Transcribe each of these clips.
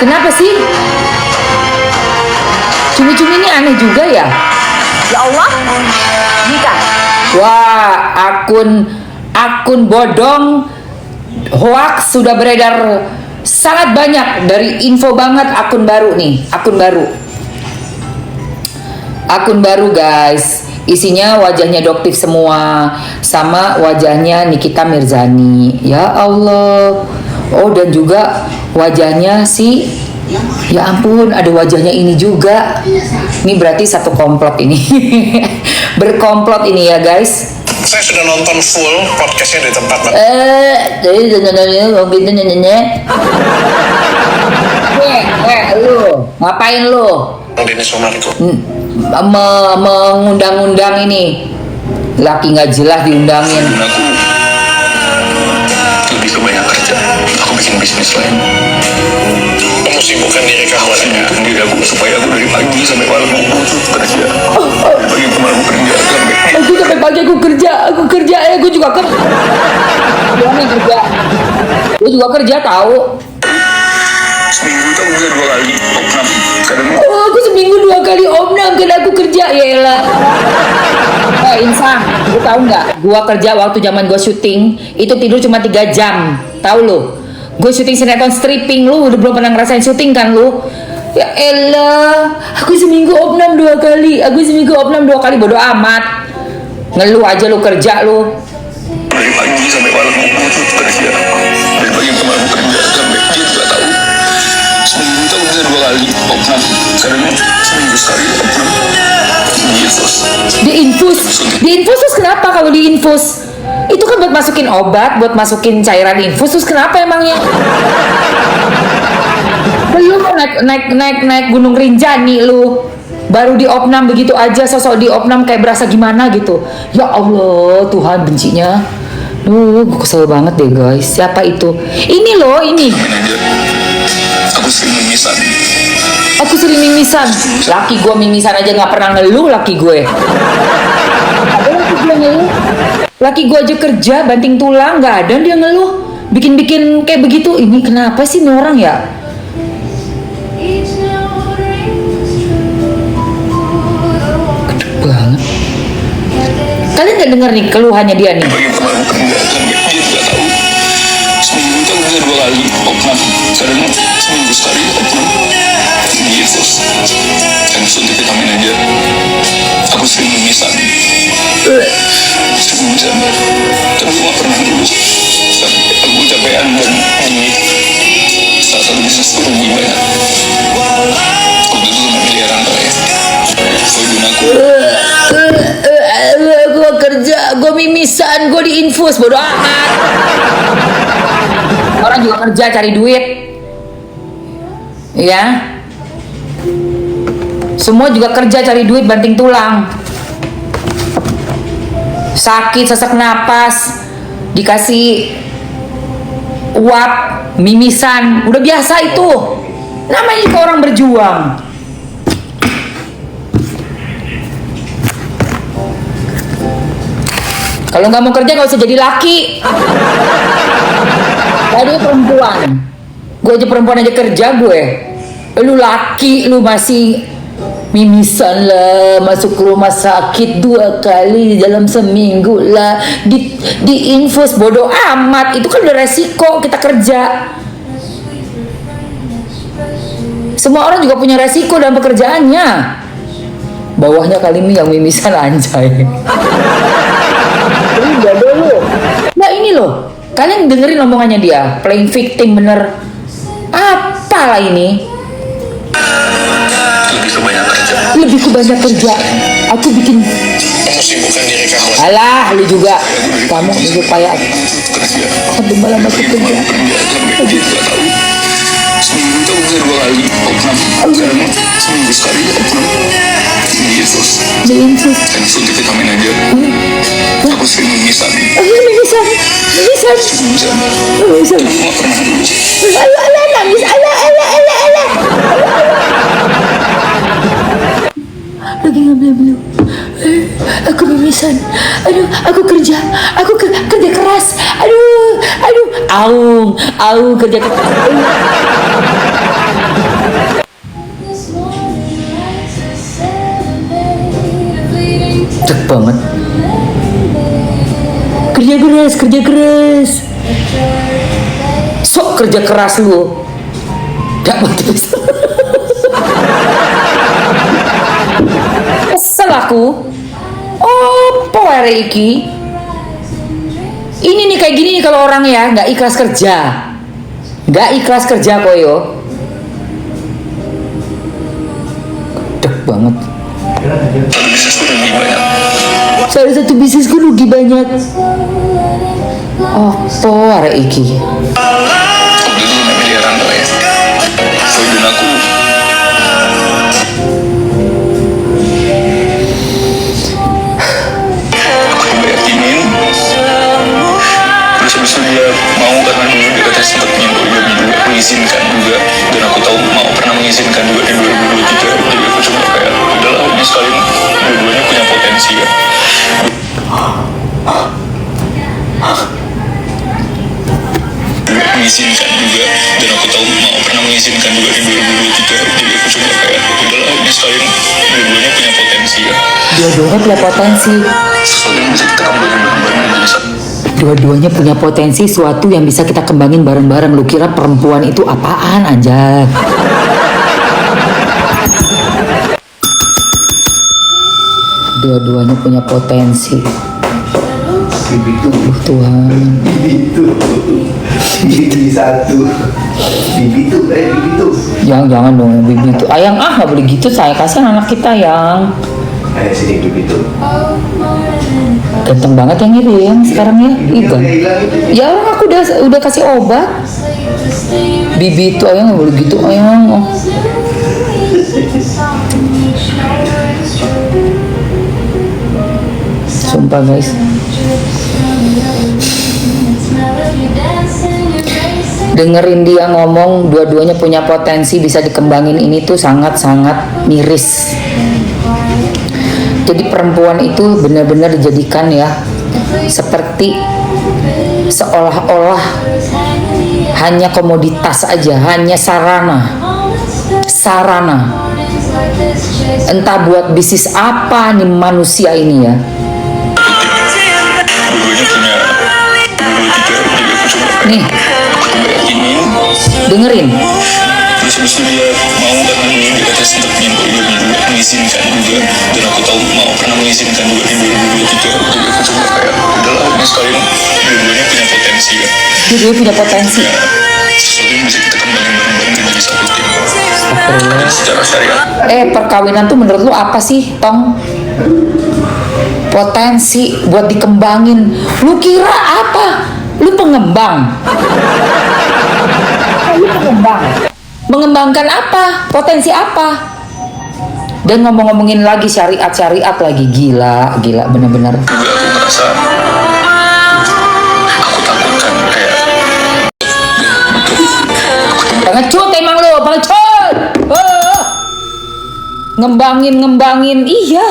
Kenapa sih? Cumi-cumi ini aneh juga ya. Ya Allah, nikah. Wah, akun bodong hoax sudah beredar sangat banyak. Dari info banget akun baru nih, akun baru guys. Isinya wajahnya Doktif semua, sama wajahnya Nikita Mirzani. Ya Allah. Oh, dan juga wajahnya si, ya ampun, ada wajahnya ini juga. Ini berarti satu komplot ini. Berkomplot ini ya guys. Saya sudah nonton full podcastnya di tempat Jadi lu ngapain lu? Denny Sumargo. Mengundang-undang ini laki nggak jelas diundangin. Aku lebih ke banyak kerja. Aku bikin bisnis lain. Kamu sibukkan diri kamu ya. Diri aku supaya aku dari pagi sampai malam kerja. Dari pagi ke malam kerja sampai. Aku sampai pagi aku kerja. Aku juga kerja. Gue juga kerja tahu. Seminggu itu aku bisa 2 kali opnam. Kadang Aku seminggu 2 kali opnam karena aku kerja. Yelah. Insan, lu tahu nggak? Gua kerja waktu zaman gua syuting itu tidur cuma 3 jam. Tahu lu? Gue syuting sinetron stripping, lu udah belum pernah ngerasain syuting kan lu? Ya elah, aku seminggu opnam 2 kali. Bodo amat. Ngeluh aja lu kerja lu. dari pagi sampai malam kerja. Dari pagi ke malam kerja sampai dia juga tahu. Seminggu itu aku bisa 2 kali opnam. Kadang seminggu sekali opnam. Diinfus terus kenapa kalau diinfus? Itu kan buat masukin obat, buat masukin cairan infus. Terus kenapa emangnya? Lu mau naik Gunung Rinjani lu, baru diopnam begitu aja, sosok diopnam kayak berasa gimana gitu. Ya Allah, Tuhan bencinya. Gue kesel banget deh guys. Siapa itu? Ini loh, ini. Aku sering mimisan. Laki gue mimisan aja nggak pernah ngeluh laki gue. Laki gue aja kerja banting tulang nggak ada dia ngeluh. Bikin kayak begitu. Ini kenapa sih nih orang ya? Gede banget. Kalian nggak dengar nih keluhannya dia nih? Bagi kemarin kerja sampai dia juga tahu. Seminggu itu aku bisa 2 kali opnam. Kadang seminggu sekali opnam. Gitu. Dan suntik vitamin aja. Aku sering mimisan. Tapi aku gak pernah dulu. Sampai aku capean dan ini salah satu bisnis itu rugi banyak. Waktu itu sama miliaran kali ya. Soalnya aku Gue kerja, gue mimisan, gue diinfus, bodo amat. Orang juga kerja cari duit, ya. Semua juga kerja cari duit banting tulang. Sakit, sesak napas, dikasih uap, mimisan, udah biasa itu. Namanya juga orang berjuang. Kalau nggak mau kerja nggak usah jadi laki. Tadi perempuan, gue aja perempuan aja kerja gue. Lu laki, lu masih mimisan lah, masuk ke rumah sakit 2 kali dalam seminggu lah, di infus, bodoh amat. Itu kan udah resiko kita kerja. Semua orang juga punya resiko dalam pekerjaannya. Bawahnya kali ini yang mimisan anjay. Udah dulu. Nah ini loh, kalian dengerin omongannya dia, playing victim bener. Apalah ini? Lebih ke banyak kerja. Aku bikin. kamu sibukkan diri kamu. Alah, lu juga. Kamu supaya sampai malam aku kerja. Seminggu itu aku bisa 2 kali opnam. Kadang seminggu sekali opnam. Diinfus. Dan suntik vitamin aja. Aku sering mimisan. Mimisan. Aku gak pernah dulu. Alah, nangis. Alah. Lagi ngambil belum. Aku mimisan. Aduh, aku kerja keras. Aduh, kerja keras. kerja keras lu. Gak betul. Kesel aku. Opo hari iki? Ini nih kayak gini nih kalau orang ya nggak ikhlas kerja. Nggak ikhlas kerja koyo. Dek banget. Salah satu bisnisku rugi banyak. Opo hari iki? Udah dulu namanya dia Rangga ya. Dan aku coba yakinin. Terus habis itu dia mau karena dulu dia katanya sempat nyentuh dia juga mengizinkan juga. Dan aku tahu mau pernah mengizinkan juga di 2023. Jadi aku cuma kayak udahlah ini sekalian dua-duanya punya potensi ya. Mengizinkan juga dan aku tahu mau pernah mengizinkan juga di 2023. Jadi aku cuma kayak udahlah ini sekalian dua-duanya punya potensi ya. Dua-duanya punya potensi. Sesuatu yang bisa kita kembangin bareng-bareng dan bisa. Dua-duanya punya potensi suatu yang bisa kita kembangin bareng-bareng. Lu kira perempuan itu apaan aja? Dua-duanya punya potensi. Tuhan. Bibi satu. Bibi tuh. Jangan dong bibi itu. Ayang nggak boleh gitu, saya kasih anak kita yang Ayo sini bibi tuh. ganteng banget yang ini yang sekarang ya. Iya. Ya orang aku udah kasih obat. Bibi itu ayang nggak boleh gitu ayang. Oh. Sumpah guys. Dengerin dia ngomong dua-duanya punya potensi bisa dikembangin ini tuh sangat-sangat miris. Jadi perempuan itu benar-benar dijadikan ya seperti seolah-olah hanya komoditas aja, hanya sarana. Entah buat bisnis apa nih manusia ini ya. Dua-duanya punya 2023. Jadi aku cuma Nih, yakinin. dengerin. Terus habis itu dia mau karena dulu dia katanya sempat nyentuh dia juga mengizinkan juga. Dan aku tahu mau pernah mengizinkan juga di 2023. Jadi aku cuma kayak udahlah ini sekalian dua-duanya punya potensi ya. Dia punya potensi. Ya, sesuatu yang bisa kita kembangin bareng-bareng dan jadi satu tim. Dan secara syariat Perkawinan tuh menurut lu apa sih, Tong? Potensi buat dikembangin. Lu kira apa? Lu pengembang. Lu pengembang. Mengembangkan apa? Potensi apa? Dan ngomongin lagi syariat lagi, gila bener-bener. juga aku ngerasa aku takutkan kayak Pengecut emang lu, pengecut. Ngembangin, iya.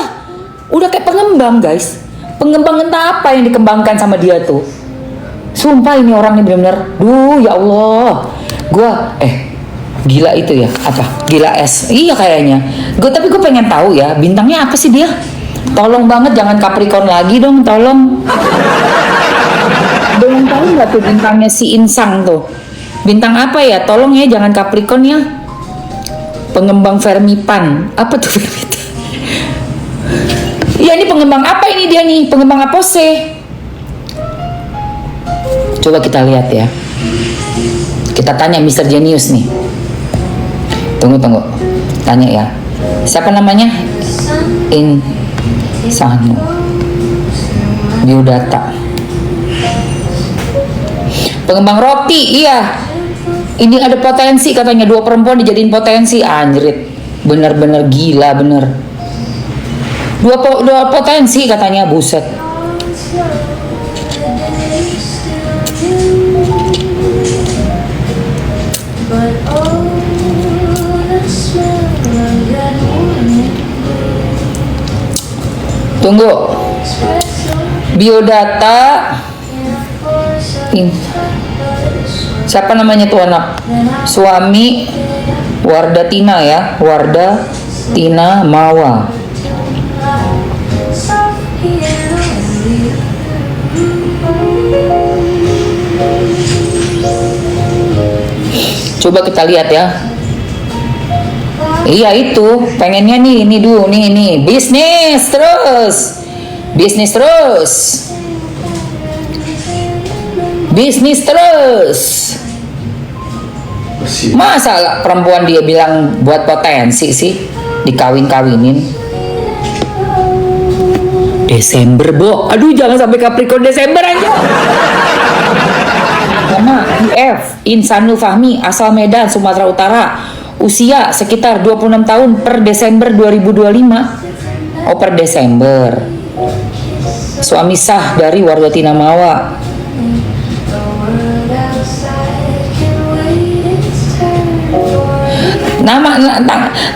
Udah kayak pengembang guys. Pengembang entah apa yang dikembangkan sama dia tuh. Sumpah ini orang ini bener-bener, ya Allah. Gua, gila itu ya, apa? Gila es. Iya kayaknya. Tapi gue pengen tahu ya, bintangnya apa sih dia? Tolong banget jangan Capricorn lagi dong, tolong. Belum tahu nggak tuh bintangnya si Insang tuh? Bintang apa ya? Tolong ya jangan Capricorn ya. Pengembang Vermipan. Apa tuh Vermipan? Iya ini pengembang apa ini dia nih? Pengembang apa sih? Coba kita lihat ya. Kita tanya Mr. Genius nih. Tunggu. Tanya ya. Siapa namanya? Insano Biodata. Pengembang roti, iya. Ini ada potensi katanya, 2 perempuan dijadiin potensi. Anjrit. Bener-bener gila bener. Dua potensi katanya, buset. Tunggu. Biodata. Siapa namanya tuh anak? Suami Warda Tina ya, Warda Tina Mawa. Coba kita lihat ya. Iya itu, pengennya nih, ini dulu, nih, bisnis terus, Masa perempuan dia bilang buat potensi sih, dikawin-kawinin. Desember, Bo. Aduh, jangan sampai Capricorn Desember aja. Nama IF Insanul Fahmi, asal Medan, Sumatera Utara. Usia sekitar 26 tahun per Desember 2025. Oh, per Desember. Suami sah dari warga Tinamawa.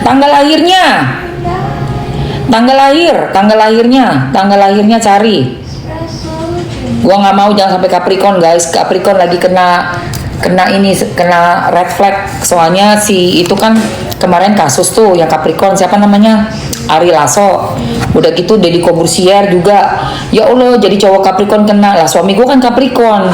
Tanggal lahirnya cari. Gua nggak mau, jangan sampai Capricorn guys. Capricorn lagi kena red flag. Soalnya si itu kan kemarin kasus tuh yang Capricorn, siapa namanya, Ari Lasso. Udah gitu Deddy Corbuzier juga. Ya Allah, jadi cowok Capricorn kena lah. Suami gua kan Capricorn.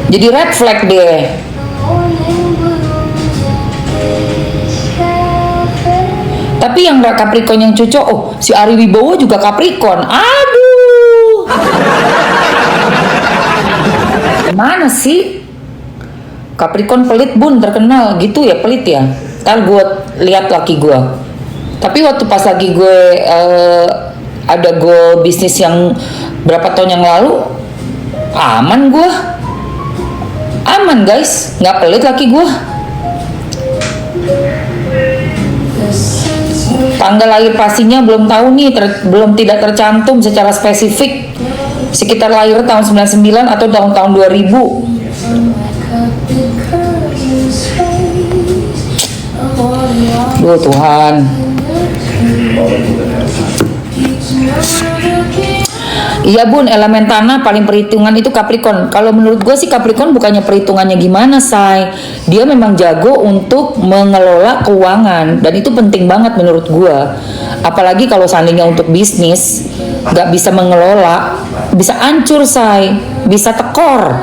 Jadi red flag deh. Tapi yang Capricorn yang cocok, oh si Ari Wibowo juga Capricorn. Aduh. Mana sih? Capricorn pelit bun, terkenal gitu ya, pelit ya. Ntar gue lihat laki gue. Tapi waktu pas lagi gue ada goal bisnis yang berapa tahun yang lalu, aman gue. Aman guys, nggak pelit laki gue. Tanggal lahir pastinya belum tahu nih, belum tidak tercantum secara spesifik. Sekitar lahir tahun 99 atau tahun 2000. Duh Tuhan. Iya bun, elemen tanah paling perhitungan itu Capricorn. Kalau menurut gue sih Capricorn bukannya perhitungannya gimana, say. Dia memang jago untuk mengelola keuangan, dan itu penting banget menurut gue. Apalagi kalau seandainya untuk bisnis gak bisa mengelola, bisa hancur, say. Bisa tekor.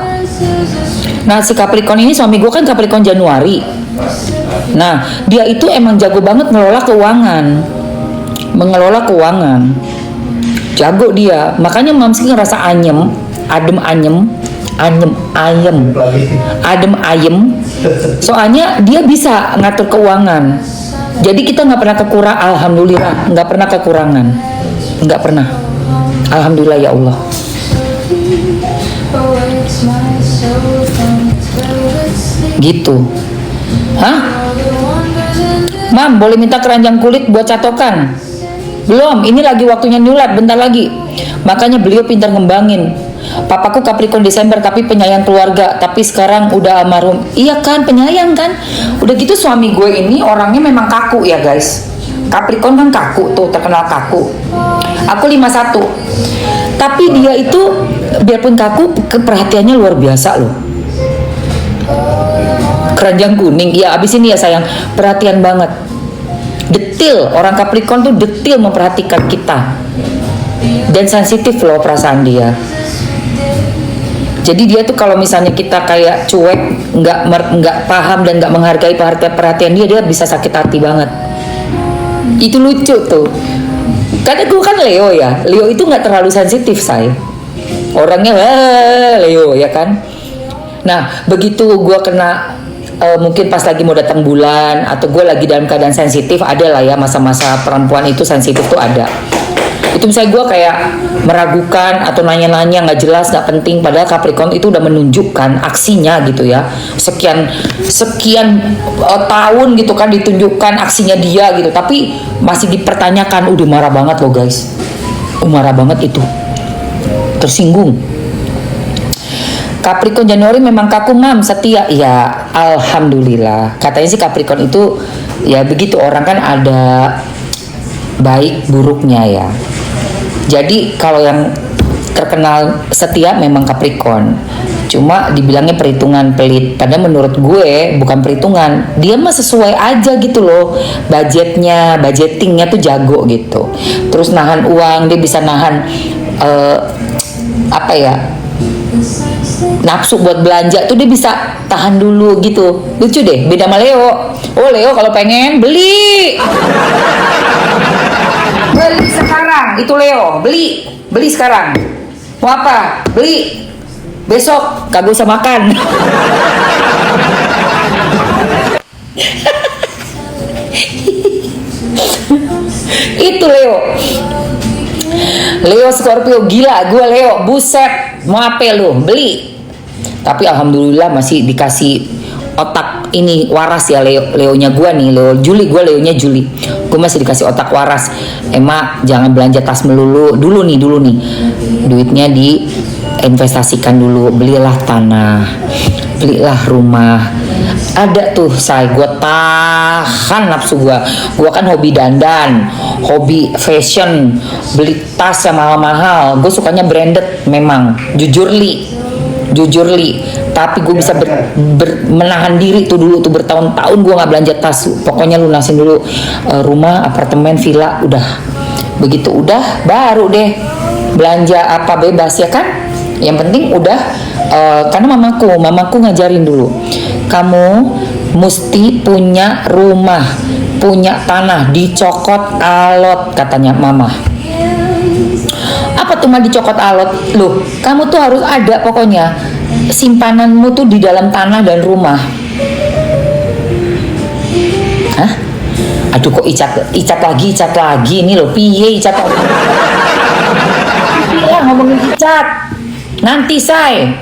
Nah si Capricorn ini, suami gue kan Capricorn Januari. Nah dia itu emang jago banget mengelola keuangan. Jago dia, makanya Mamski ngerasa adem ayem. Soalnya dia bisa ngatur keuangan. Jadi kita nggak pernah kekurangan, alhamdulillah, nggak pernah kekurangan, nggak pernah. Alhamdulillah ya Allah. Gitu. Hah? Mam, boleh minta keranjang kulit buat catokan? Belum, ini lagi waktunya nyulat, bentar lagi. Makanya beliau pintar ngembangin. Papaku Capricorn Desember tapi penyayang keluarga, tapi sekarang udah almarhum. Iya kan, penyayang kan. Udah gitu suami gue ini orangnya memang kaku ya guys. Capricorn kan kaku tuh, terkenal kaku. Aku 51. Tapi dia itu biarpun kaku, perhatiannya luar biasa loh. Keranjang kuning, ya abis ini ya sayang, perhatian banget. Detil, orang Capricorn tuh detil memperhatikan kita, dan sensitif loh perasaan dia. Jadi dia tuh kalau misalnya kita kayak cuek, nggak paham dan nggak menghargai perhatian dia bisa sakit hati banget. Itu lucu tuh. Karena gue kan Leo ya, Leo itu nggak terlalu sensitif, say. Orangnya Leo ya kan. Nah begitu gue kena mungkin pas lagi mau datang bulan atau gue lagi dalam keadaan sensitif, ada lah ya masa-masa perempuan itu sensitif tuh ada. Itu misalnya gue kayak meragukan atau nanya-nanya nggak jelas, nggak penting, padahal Capricorn itu udah menunjukkan aksinya gitu ya, sekian tahun gitu kan ditunjukkan aksinya dia gitu, tapi masih dipertanyakan. Udah marah banget loh guys, marah banget itu, tersinggung. Capricorn Januari memang kaku Mam, setia. Ya alhamdulillah. Katanya sih Capricorn itu ya begitu, orang kan ada baik buruknya ya. Jadi kalau yang terkenal setia memang Capricorn. Cuma dibilangnya perhitungan pelit. Padahal menurut gue bukan perhitungan. Dia mah sesuai aja gitu loh. Budgetnya, budgetingnya tuh jago gitu. Terus nahan uang, dia bisa nahan apa ya? Nafsu buat belanja tuh dia bisa tahan dulu gitu. Lucu deh, beda sama Leo. Oh, Leo kalau pengen beli. Beli sekarang, itu Leo. Beli sekarang. Mau apa? Beli. Besok kagak usah makan. Itu Leo. Leo Scorpio gila, gue Leo, buset, mau apa lu? Beli. Tapi alhamdulillah masih dikasih otak ini waras ya Leonya gue nih, Leo Juli, gue Leonya Juli. Gue masih dikasih otak waras. Emak jangan belanja tas melulu. Dulu nih. Duitnya diinvestasikan dulu, belilah tanah, belilah rumah. Ada tuh gue tahan nafsu gue kan hobi dandan, hobi fashion, beli tas yang mahal-mahal. Gue sukanya branded memang, jujur li, tapi gue bisa menahan diri tuh dulu tuh bertahun-tahun gue nggak belanja tas. Pokoknya lunasin dulu rumah, apartemen, villa, udah begitu udah baru deh belanja apa bebas ya kan. Yang penting udah karena mamaku ngajarin dulu, kamu mesti punya rumah, punya tanah, dicokot alot katanya mama. Apa tuh mah dicokot alot? Loh, kamu tuh harus ada pokoknya simpananmu tuh di dalam tanah dan rumah. Hah? Aduh kok icat lagi ini loh, piye icat lagi? Iya ngomongin icat. Nanti say.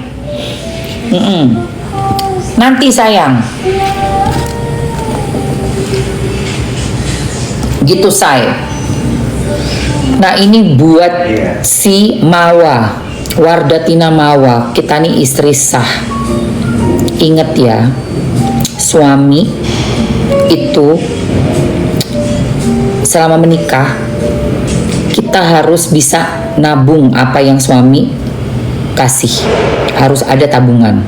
Nanti sayang. Gitu say. Nah ini buat si Mawa, Wardatina Mawa. Kita nih istri sah. Ingat ya, suami itu selama menikah kita harus bisa nabung apa yang suami kasih. Harus ada tabungan.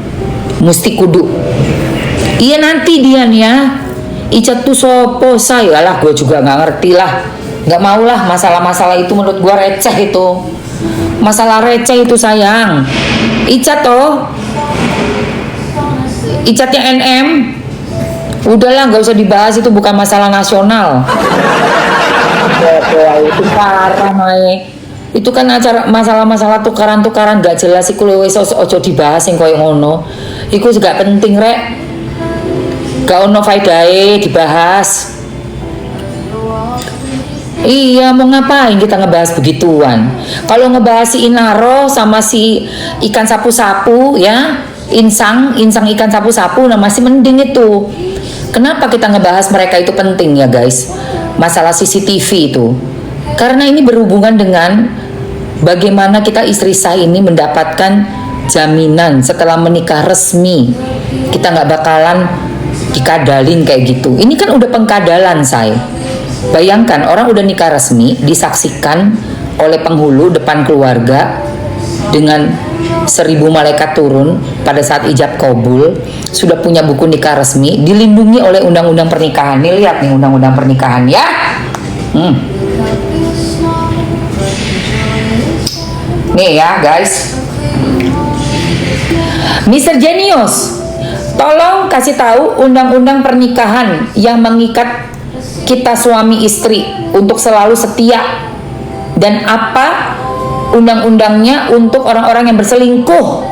Mesti kudu. Iya nanti dia nih ya. Icat tuh sopo saya lah, gue juga nggak ngerti lah. Nggak mau lah masalah-masalah itu, menurut gue receh itu. Masalah receh itu sayang. Icat toh. Icatnya NM. Udahlah nggak usah dibahas, itu bukan masalah nasional. Itu parah Mae. Itu kan acara masalah-masalah tukaran-tukaran gak jelas iku lho, wis ojo dibahas sing koyo ngono. Iku juga penting rek. Gak ono faedahe dibahas. Iya, mau ngapain kita ngebahas begituan? Kalau ngebahas si Inaro sama si ikan sapu-sapu ya, insang ikan sapu-sapu, nah masih mending itu. Kenapa kita ngebahas mereka itu penting ya guys? Masalah CCTV itu. Karena ini berhubungan dengan bagaimana kita istri sah ini mendapatkan jaminan setelah menikah resmi. Kita nggak bakalan dikadalin kayak gitu. Ini kan udah pengkadalan say. Bayangkan orang udah nikah resmi, disaksikan oleh penghulu depan keluarga dengan 1000 malaikat turun pada saat ijab kabul, sudah punya buku nikah resmi, dilindungi oleh undang-undang pernikahan. Nih lihat nih undang-undang pernikahan ya. Nih ya guys, Mr. Genius, tolong kasih tahu undang-undang pernikahan yang mengikat kita suami istri untuk selalu setia, dan apa undang-undangnya untuk orang-orang yang berselingkuh.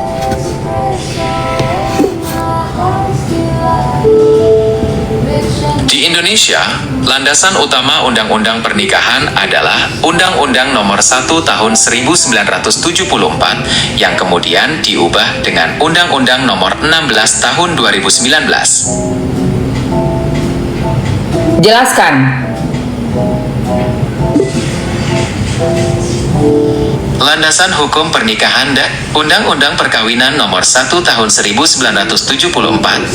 Di Indonesia, landasan utama undang-undang pernikahan adalah Undang-Undang Nomor 1 Tahun 1974 yang kemudian diubah dengan Undang-Undang Nomor 16 Tahun 2019. Jelaskan. Landasan hukum pernikahan dan Undang-Undang Perkawinan Nomor 1 Tahun 1974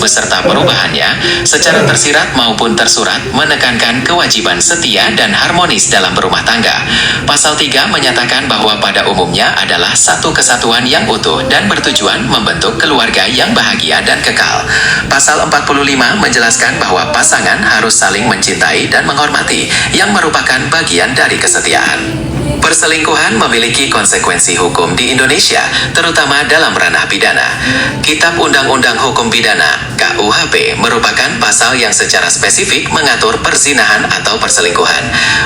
beserta perubahannya secara tersirat maupun tersurat menekankan kewajiban setia dan harmonis dalam berumah tangga. Pasal 3 menyatakan bahwa pada umumnya adalah satu kesatuan yang utuh dan bertujuan membentuk keluarga yang bahagia dan kekal. Pasal 45 menjelaskan bahwa pasangan harus saling mencintai dan menghormati yang merupakan bagian dari kesetiaan. Perselingkuhan memiliki konsekuensi hukum di Indonesia, terutama dalam ranah pidana. Kitab Undang-Undang Hukum Pidana (KUHP) merupakan pasal yang secara spesifik mengatur perzinahan atau perselingkuhan.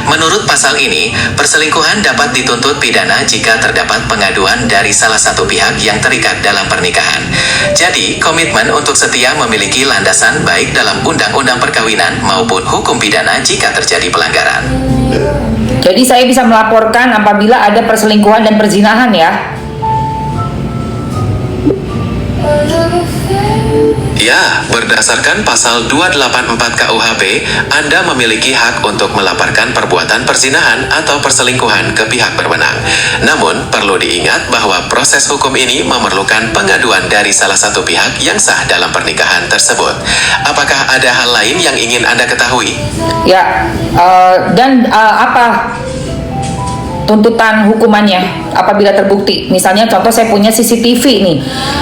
Menurut pasal ini, perselingkuhan dapat dituntut pidana jika terdapat pengaduan dari salah satu pihak yang terikat dalam pernikahan. Jadi, komitmen untuk setia memiliki landasan baik dalam Undang-Undang Perkawinan maupun hukum pidana jika terjadi pelanggaran. Jadi saya bisa melaporkan apabila ada perselingkuhan dan perzinahan ya. Ya, berdasarkan pasal 284 KUHP, Anda memiliki hak untuk melaporkan perbuatan perzinahan atau perselingkuhan ke pihak berwenang. Namun, perlu diingat bahwa proses hukum ini memerlukan pengaduan dari salah satu pihak yang sah dalam pernikahan tersebut. Apakah ada hal lain yang ingin Anda ketahui? Ya, dan apa tuntutan hukumannya apabila terbukti? Misalnya contoh saya punya CCTV nih,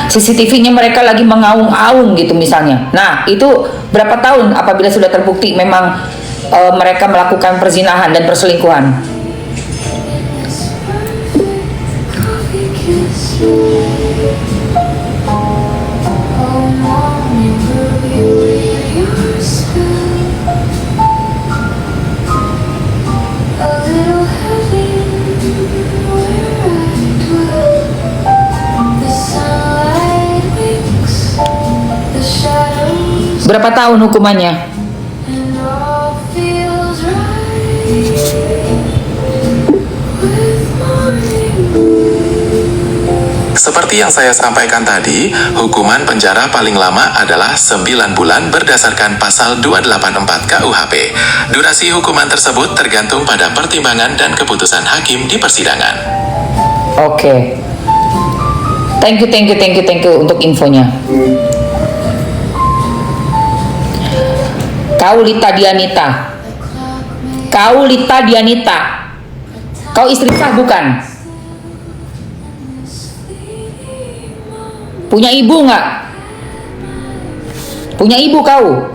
CCTV-nya mereka lagi mengaung-aung gitu misalnya. Nah, itu berapa tahun apabila sudah terbukti memang mereka melakukan perzinahan dan perselingkuhan? Berapa tahun hukumannya? Seperti yang saya sampaikan tadi, hukuman penjara paling lama adalah 9 bulan berdasarkan pasal 284 KUHP. Durasi hukuman tersebut tergantung pada pertimbangan dan keputusan hakim di persidangan. Oke. Thank you untuk infonya. Kau Lita Dianita. Kau istri sah bukan? Punya ibu nggak? Punya ibu kau?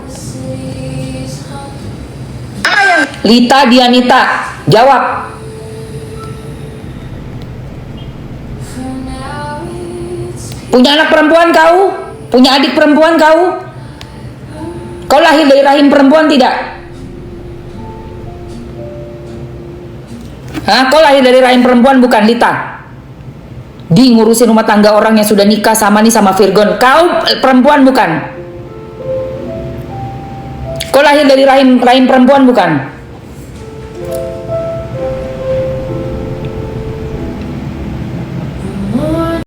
Lita Dianita, jawab. Punya anak perempuan kau? Punya adik perempuan kau? Kau lahir dari rahim perempuan tidak? Hah? Kau lahir dari rahim perempuan bukan, Lita? Di ngurusin rumah tangga orang yang sudah nikah sama Virgon. Kau perempuan bukan? Kau lahir dari rahim perempuan bukan?